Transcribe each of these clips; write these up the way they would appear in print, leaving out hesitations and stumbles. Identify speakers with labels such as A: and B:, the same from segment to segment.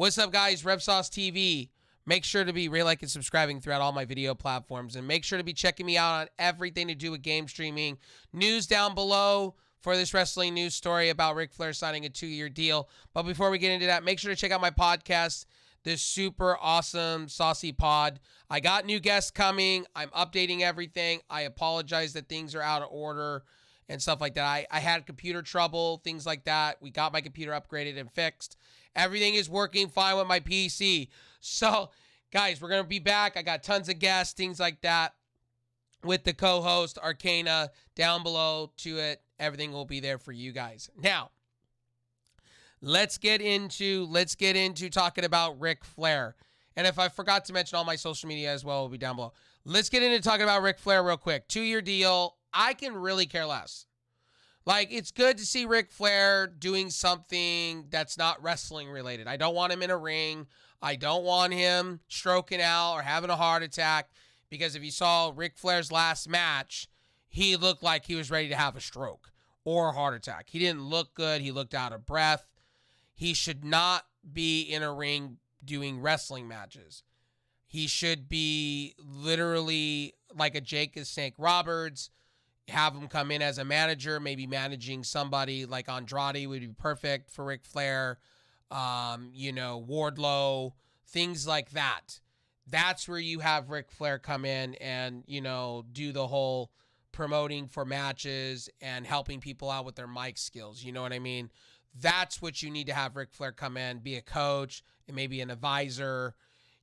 A: What's up, guys? RevSauce TV. Make sure to be liking and subscribing throughout all my video platforms. And make sure to be checking me out on everything to do with game streaming. News down below for this wrestling news story about Ric Flair signing a 2-year deal. But before we get into that, make sure to check out my podcast, this super awesome Saucy Pod. I got new guests coming. I'm updating everything. I apologize that things are out of order and stuff like that. I had computer trouble, things like that. We got my computer upgraded and fixed. Everything is working fine with my PC. So, guys, we're going to be back. I got tons of guests, things like that, with the co-host, Arcana, down below to it. Everything will be there for you guys. Now, let's get into talking about Ric Flair. And if I forgot to mention all my social media as well, will be down below. Let's get into talking about Ric Flair real quick. 2-year deal. I can really care less. Like, it's good to see Ric Flair doing something that's not wrestling related. I don't want him in a ring. I don't want him stroking out or having a heart attack, because if you saw Ric Flair's last match, he looked like he was ready to have a stroke or a heart attack. He didn't look good. He looked out of breath. He should not be in a ring doing wrestling matches. He should be literally like a Jake the Snake Roberts. Have him come in as a manager, maybe managing somebody like Andrade would be perfect for Ric Flair. Wardlow, things like that. That's where you have Ric Flair come in and, do the whole promoting for matches and helping people out with their mic skills. You know what I mean? That's what you need to have Ric Flair come in, be a coach and maybe an advisor,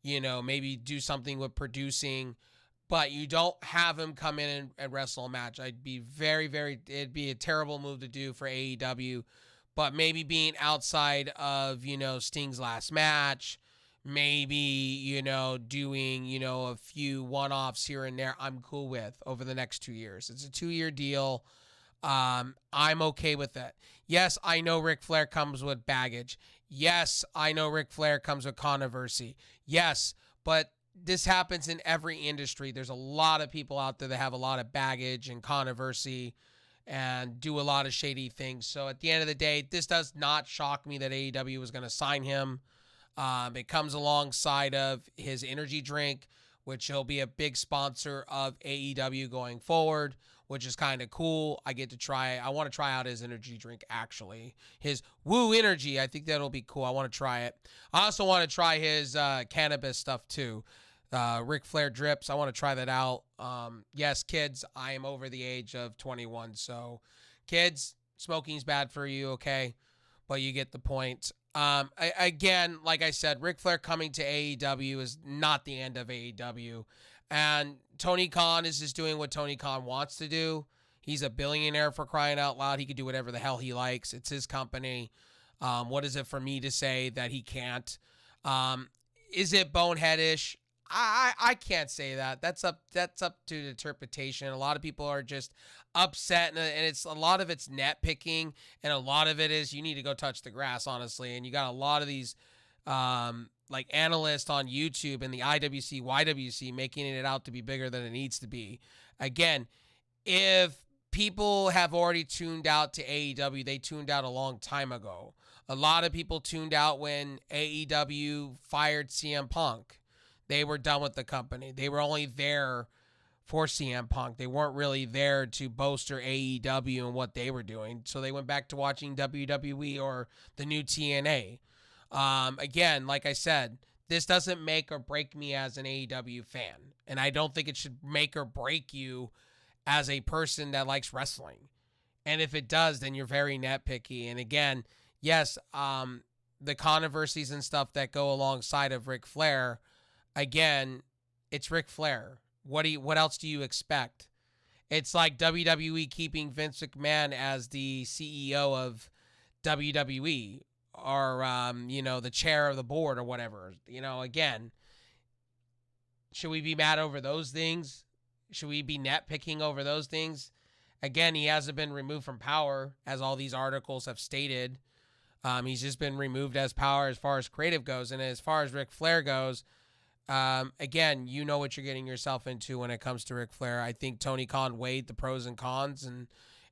A: maybe do something with producing. But you don't have him come in and wrestle a match. I'd be it'd be a terrible move to do for AEW. But maybe being outside of, Sting's last match, maybe, doing, a few one-offs here and there, I'm cool with over the next 2 years. It's a 2-year deal. I'm okay with that. Yes, I know Ric Flair comes with baggage. Yes, I know Ric Flair comes with controversy. Yes, but this happens in every industry. There's a lot of people out there that have a lot of baggage and controversy and do a lot of shady things. So at the end of the day, this does not shock me that AEW was going to sign him. It comes alongside of his energy drink, which he'll be a big sponsor of AEW going forward, which is kind of cool. I want to try out his energy drink, actually. His Woo Energy. I think that'll be cool. I want to try it. I also want to try his cannabis stuff too. Ric Flair drips. I want to try that out. Yes, kids, I am over the age of 21. So, kids, smoking's bad for you, okay? But you get the point. Again, like I said, Ric Flair coming to AEW is not the end of AEW. And Tony Khan is just doing what Tony Khan wants to do. He's a billionaire, for crying out loud. He can do whatever the hell he likes. It's his company. What is it for me to say that he can't? Is it boneheadish? I can't say that. That's up to interpretation. A lot of people are just upset, and it's a lot of it's nitpicking, and a lot of it is you need to go touch the grass, honestly. And you got a lot of these like analysts on YouTube and the IWC, YWC making it out to be bigger than it needs to be. Again, if people have already tuned out to AEW, they tuned out a long time ago. A lot of people tuned out when AEW fired CM Punk. They were done with the company. They were only there for CM Punk. They weren't really there to bolster AEW and what they were doing. So they went back to watching WWE or the new TNA. Again, like I said, this doesn't make or break me as an AEW fan. And I don't think it should make or break you as a person that likes wrestling. And if it does, then you're very nitpicky. And again, yes, the controversies and stuff that go alongside of Ric Flair, again, it's Ric Flair. What else do you expect? It's like WWE keeping Vince McMahon as the CEO of WWE or, the chair of the board or whatever. Again, should we be mad over those things? Should we be nitpicking over those things? Again, he hasn't been removed from power, as all these articles have stated. He's just been removed as power as far as creative goes. And as far as Ric Flair goes, again, you know what you're getting yourself into when it comes to Ric Flair. I think Tony Khan weighed the pros and cons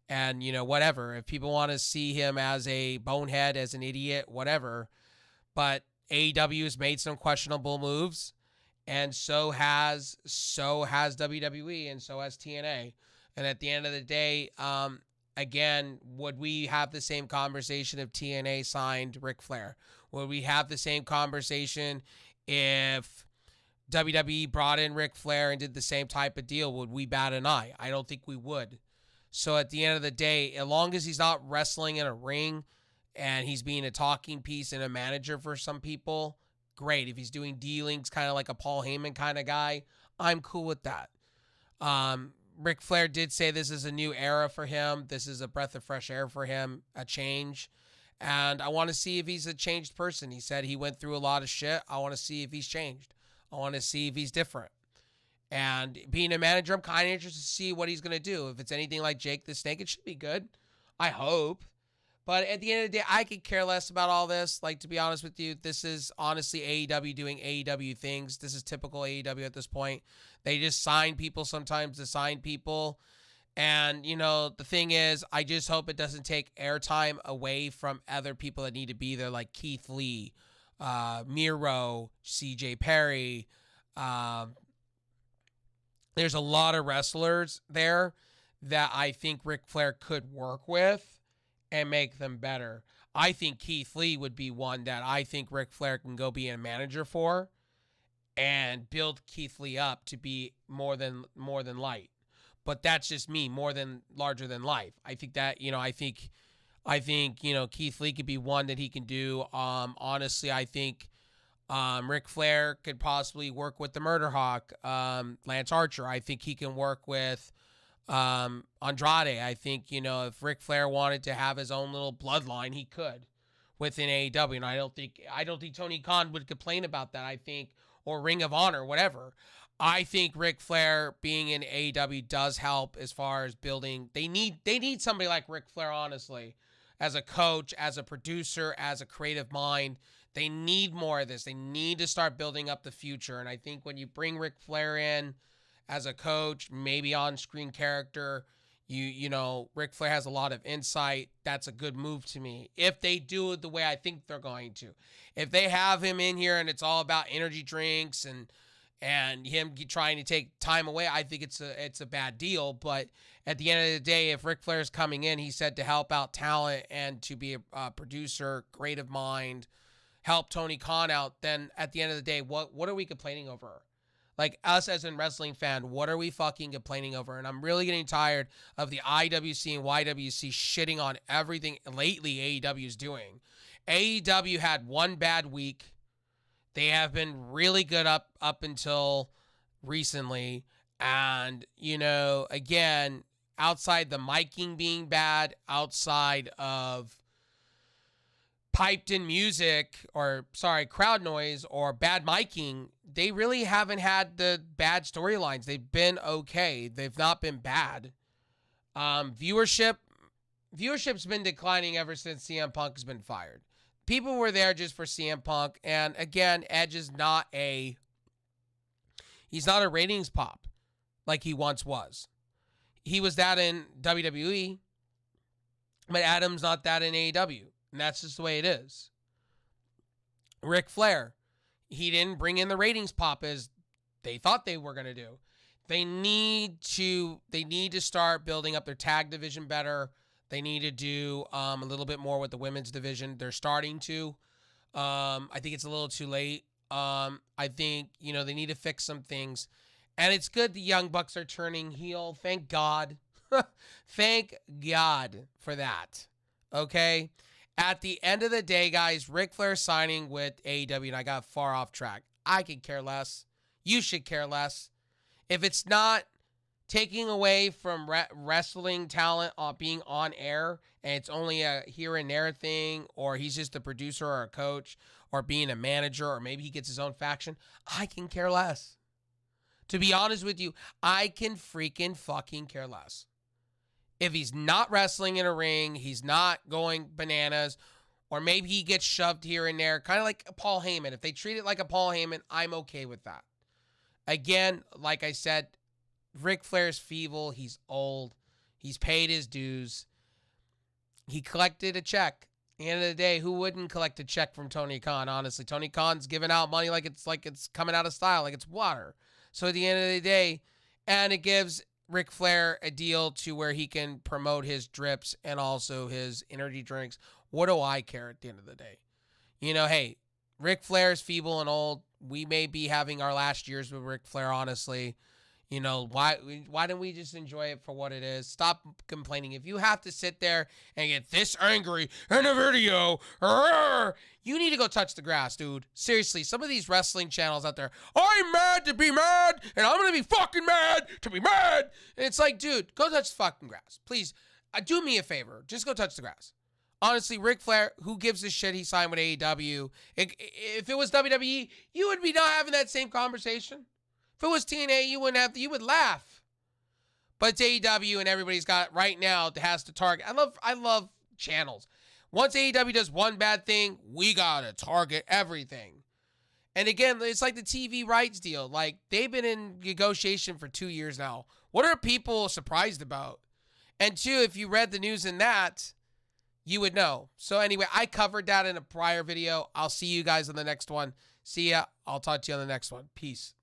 A: and whatever. If people want to see him as a bonehead, as an idiot, whatever. But AEW has made some questionable moves, and so has WWE, and so has TNA. And at the end of the day, again, would we have the same conversation if TNA signed Ric Flair? Would we have the same conversation if WWE brought in Ric Flair and did the same type of deal? Would we bat an eye? I don't think we would. So at the end of the day, as long as he's not wrestling in a ring and he's being a talking piece and a manager for some people, great. If he's doing dealings, kind of like a Paul Heyman kind of guy, I'm cool with that. Ric Flair did say this is a new era for him. This is a breath of fresh air for him, a change. And I want to see if he's a changed person. He said he went through a lot of shit. I want to see if he's changed. I want to see if he's different. And being a manager, I'm kind of interested to see what he's going to do. If it's anything like Jake the Snake, it should be good. I hope. But at the end of the day, I could care less about all this. Like, to be honest with you, this is honestly AEW doing AEW things. This is typical AEW at this point. They just sign people sometimes to sign people. And, you know, the thing is, I just hope it doesn't take airtime away from other people that need to be there, like Keith Lee, Miro, CJ Perry. There's a lot of wrestlers there that I think Ric Flair could work with and make them better. I think Keith Lee would be one that I think Ric Flair can go be a manager for and build Keith Lee up to be more than light. But that's just me, larger than life. I think that, you know, I think, you know, Keith Lee could be one that he can do. Honestly, I think Ric Flair could possibly work with the Murder Hawk, Lance Archer. I think he can work with Andrade. I think, you know, if Ric Flair wanted to have his own little bloodline, he could within AEW. And I don't think Tony Khan would complain about that. I think, or Ring of Honor, whatever. I think Ric Flair being in AEW does help as far as building. They need somebody like Ric Flair, honestly, as a coach, as a producer, as a creative mind. They need more of this. They need to start building up the future. And I think when you bring Ric Flair in as a coach, maybe on-screen character, you know, Ric Flair has a lot of insight. That's a good move to me. If they do it the way I think they're going to. If they have him in here and it's all about energy drinks and him trying to take time away, I think it's a bad deal. But at the end of the day, if Ric Flair's coming in, he said to help out talent and to be a producer, creative mind, help Tony Khan out, then at the end of the day, what are we complaining over? Like, us as a wrestling fan, what are we fucking complaining over? And I'm really getting tired of the IWC and YWC shitting on everything lately AEW is doing. AEW had one bad week. They have been really good up until recently. And, you know, again, outside the miking being bad, outside of piped in music crowd noise or bad miking, they really haven't had the bad storylines. They've been okay. They've not been bad. Viewership's been declining ever since CM Punk has been fired. People were there just for CM Punk. And again, Edge is he's not a ratings pop like he once was. He was that in WWE, but Adam's not that in AEW. And that's just the way it is. Ric Flair, he didn't bring in the ratings pop as they thought they were going to do. They need to start building up their tag division better. They need to do a little bit more with the women's division. They're starting to. I think it's a little too late. I think, you know, they need to fix some things. And it's good the Young Bucks are turning heel. Thank God. Thank God for that. Okay? At the end of the day, guys, Ric Flair signing with AEW, and I got far off track. I could care less. You should care less. If it's not taking away from wrestling talent being on air, and it's only a here and there thing, or he's just a producer or a coach, or being a manager, or maybe he gets his own faction, I can care less. To be honest with you, I can freaking fucking care less. If he's not wrestling in a ring, he's not going bananas, or maybe he gets shoved here and there, kind of like Paul Heyman. If they treat it like a Paul Heyman, I'm okay with that. Again, like I said, Ric Flair's feeble. He's old. He's paid his dues. He collected a check. the end of the day, who wouldn't collect a check from Tony Khan? Honestly, Tony Khan's giving out money like it's coming out of style, like it's water. So at the end of the day, and it gives Ric Flair a deal to where he can promote his drips and also his energy drinks. What do I care at the end of the day? Hey, Ric Flair's feeble and old. We may be having our last years with Ric Flair, honestly. Why don't we just enjoy it for what it is? Stop complaining. If you have to sit there and get this angry in a video, you need to go touch the grass, dude. Seriously, some of these wrestling channels out there, I'm mad to be mad, and I'm going to be fucking mad to be mad. And it's like, dude, go touch the fucking grass. Please, do me a favor. Just go touch the grass. Honestly, Ric Flair, who gives a shit he signed with AEW? If it was WWE, you would be not having that same conversation. If it was TNA, you would laugh. But it's AEW, and everybody's got right now has to target. I love channels. Once AEW does one bad thing, we gotta target everything. And again, it's like the TV rights deal. Like, they've been in negotiation for 2 years now. What are people surprised about? And two, if you read the news in that, you would know. So anyway, I covered that in a prior video. I'll see you guys on the next one. See ya. I'll talk to you on the next one. Peace.